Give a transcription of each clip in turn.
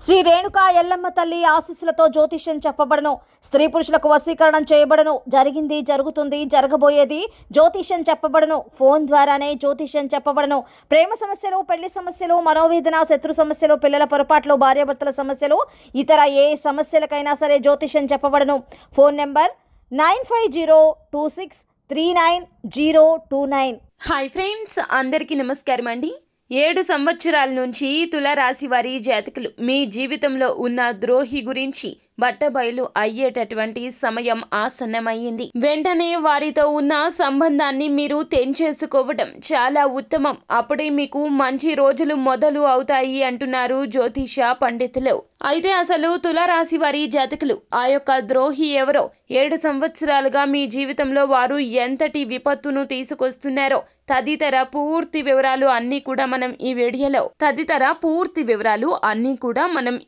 శ్రీ రేణుకా ఎల్లమ్మ తల్లి ఆశీస్సులతో జ్యోతిష్యం చెప్పబడను. స్త్రీ పురుషులకు వశీకరణం చేయబడను. జరిగింది, జరుగుతుంది, జరగబోయేది జ్యోతిష్యం చెప్పబడను. ఫోన్ ద్వారానే జ్యోతిష్యం చెప్పబడను. ప్రేమ సమస్యలు, పెళ్లి సమస్యలు, మనోవేదన, శత్రు సమస్యలు, పిల్లల పొరపాట్లు, భార్యాభర్తల సమస్యలు, ఇతర ఏ సమస్యలకైనా సరే జ్యోతిష్యం చెప్పబడను. Phone number 9502263929. హాయ్ ఫ్రెండ్స్, అందరికీ నమస్కారం అండి. 7 సంవత్సరాల నుంచి తులారాశి వారి జాతకులు మీ జీవితంలో ఉన్న ద్రోహి గురించి బట్టబయలు అయ్యేటటువంటి సమయం ఆసన్నమయ్యింది. వెంటనే వారితో ఉన్న సంబంధాన్ని మీరు తెంచేసుకోవడం చాలా ఉత్తమం. అప్పుడే మీకు మంచి రోజులు మొదలు అవుతాయి అంటున్నారు జ్యోతిష పండితులు. అయితే అసలు తులారాశి వారి జాతకులు ఆ యొక్క ద్రోహి ఎవరో, 7 సంవత్సరాలుగా మీ జీవితంలో వారు ఎంతటి విపత్తును తీసుకొస్తున్నారో తదితర పూర్తి వివరాలు అన్నీ కూడా మనం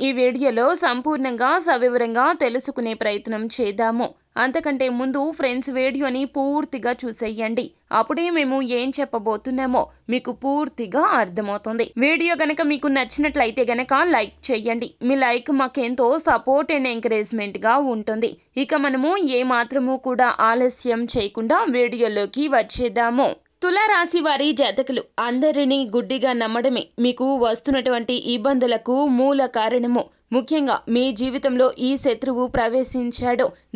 ఈ వీడియోలో సంపూర్ణంగా సవివరంగా తెలుసుకునే ప్రయత్నం చేద్దాము. అంతకంటే ముందు ఫ్రెండ్స్, వీడియోని పూర్తిగా చూసేయండి. అప్పుడే మేము ఏం చెప్పబోతున్నామో మీకు పూర్తిగా అర్థమవుతుంది. వీడియో గనక మీకు నచ్చినట్లయితే గనక లైక్ చేయండి. మీ లైక్ మాకెంతో సపోర్ట్ అండ్ ఎంకరేజ్మెంట్ గా ఉంటుంది. ఇక మనము ఏ మాత్రము కూడా ఆలస్యం చేయకుండా వీడియోలోకి వచ్చేద్దాము. తులారాశి వారి జాతకులు అందరినీ గుడ్డిగా నమ్మడమే మీకు వస్తున్నటువంటి ఇబ్బందులకు మూల కారణము. ముఖ్యంగా మీ జీవితంలో ఈ శత్రువు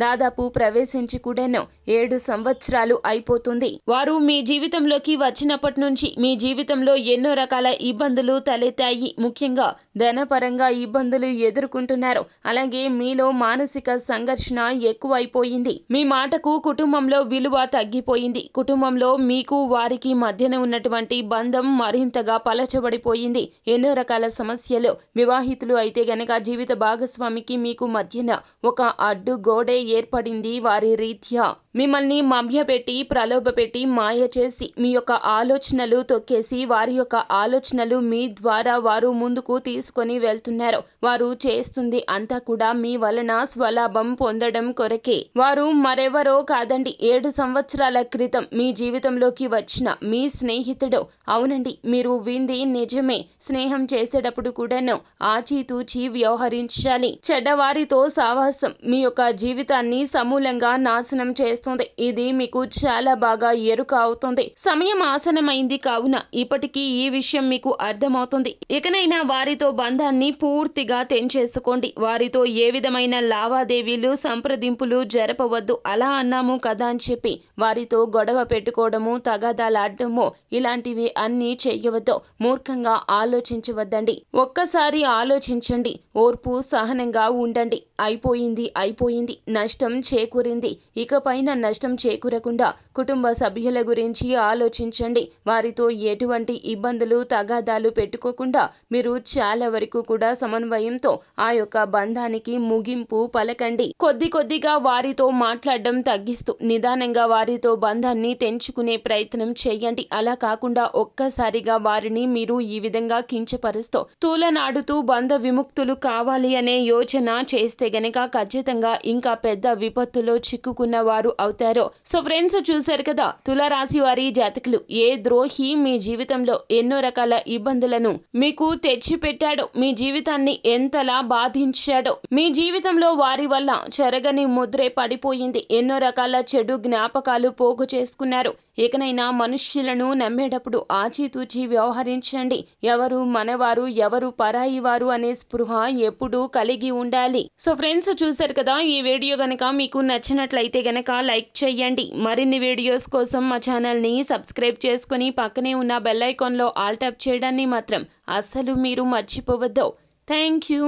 దాదాపు ప్రవేశించి కూడాను 7 సంవత్సరాలు అయిపోతుంది. వారు మీ జీవితంలోకి వచ్చినప్పటి నుంచి మీ జీవితంలో ఎన్నో రకాల ఇబ్బందులు తలెత్తాయి. ముఖ్యంగా ధనపరంగా ఇబ్బందులు ఎదుర్కొంటున్నారు. అలాగే మీలో మానసిక సంఘర్షణ ఎక్కువైపోయింది. మీ మాటకు కుటుంబంలో విలువ తగ్గిపోయింది. కుటుంబంలో మీకు వారికి మధ్యన ఉన్నటువంటి బంధం మరింతగా పలచబడిపోయింది. ఎన్నో రకాల సమస్యలు. వివాహితులు అయితే గనక జీవిత భాగస్వామికి మీకు మధ్యన ఒక అడ్డు గోడే ఏర్పడింది. వారి రీత్యా మిమ్మల్ని మభ్యపెట్టి, ప్రలోభపెట్టి, మాయ చేసి మీ యొక్క ఆలోచనలు తొక్కేసి వారి యొక్క ఆలోచనలు మీ ద్వారా వారు ముందుకు తీసుకొని వెళ్తున్నారు. వారు చేస్తుంది అంతా కూడా మీ వలన స్వలాభం పొందడం కొరకే. వారు మరెవరో కాదండి, 7 సంవత్సరాల క్రితం మీ జీవితంలోకి వచ్చిన మీ స్నేహితుడు. అవునండి, మీరు వింది నిజమే. స్నేహం చేసేటప్పుడు కూడాను ఆచితూచి వ్యవహరించాలి. చెడ్డవారితో సావాసం మీ యొక్క జీవితాన్ని సమూలంగా నాశనం చేస్తుంది. ఇది మీకు చాలా బాగా ఎరుక అవుతుంది. సమయం ఆసనమైంది కావున ఇప్పటికీ ఈ విషయం మీకు అర్థమవుతుంది. ఇకనైనా వారితో బంధాన్ని పూర్తిగా తెంచేసుకోండి. వారితో ఏ విధమైన లావాదేవీలు, సంప్రదింపులు జరపవద్దు. అలా అన్నాము కదా అని చెప్పి వారితో గొడవ పెట్టుకోవడము, తగాదాలాడటము ఇలాంటివి అన్నీ చెయ్యవద్దు. మూర్ఖంగా ఆలోచించవద్దండి. ఒక్కసారి ఆలోచించండి. ఓర్పు, సహనంగా ఉండండి. అయిపోయింది, నష్టం చేకూరింది. ఇకపైన నష్టం చేకూరకుండా కుటుంబ సభ్యుల గురించి ఆలోచించండి. వారితో ఎటువంటి ఇబ్బందులు, తగాదాలు పెట్టుకోకుండా మీరు చాలా వరకు కూడా సమన్వయంతో ఆ యొక్క బంధానికి ముగింపు పలకండి. కొద్దిగా వారితో మాట్లాడడం తగ్గిస్తూ నిదానంగా వారితో బంధాన్ని తెంచుకునే ప్రయత్నం చేయండి. అలా కాకుండా ఒక్కసారిగా వారిని మీరు ఈ విధంగా కించపరుస్తూ తూలనాడుతూ బంధ విముక్తులు కావాలి అనే యోచన చేస్తే గనక ఖచ్చితంగా ఇంకా పెద్ద విపత్తులో చిక్కుకున్న వారు అవుతారు. సో ఫ్రెండ్స్, చూశారు కదా, తులారాశి వారి జాతకులు ఏ ద్రోహి మీ జీవితంలో ఎన్నో రకాల ఇబ్బందులను మీకు తెచ్చిపెట్టాడో, మీ జీవితాన్ని ఎంతలా బాధించాడో. మీ జీవితంలో వారి వల్ల చెరగని ముద్రే పడిపోయింది. ఎన్నో రకాల చెడు జ్ఞాపకాలు పోగు చేసుకున్నారు. ఇకనైనా మనుష్యులను నమ్మేటప్పుడు ఆచితూచి వ్యవహరించండి. ఎవరు మనవారు, ఎవరు పరాయి వారు అనే స్పృహ ఎప్పుడూ కలిగి ఉండాలి. సో ఫ్రెండ్స్, చూశారు కదా, ఈ వీడియో గనక మీకు నచ్చినట్లయితే గనక లైక్ చేయండి. మరిన్ని వీడియోస్ కోసం మా ఛానల్ని సబ్స్క్రైబ్ చేసుకుని పక్కనే ఉన్న బెల్ ఐకాన్లో ఆల్ ట్యాప్ చేయడాన్ని మాత్రం అస్సలు మీరు మర్చిపోవద్దు. Thank you.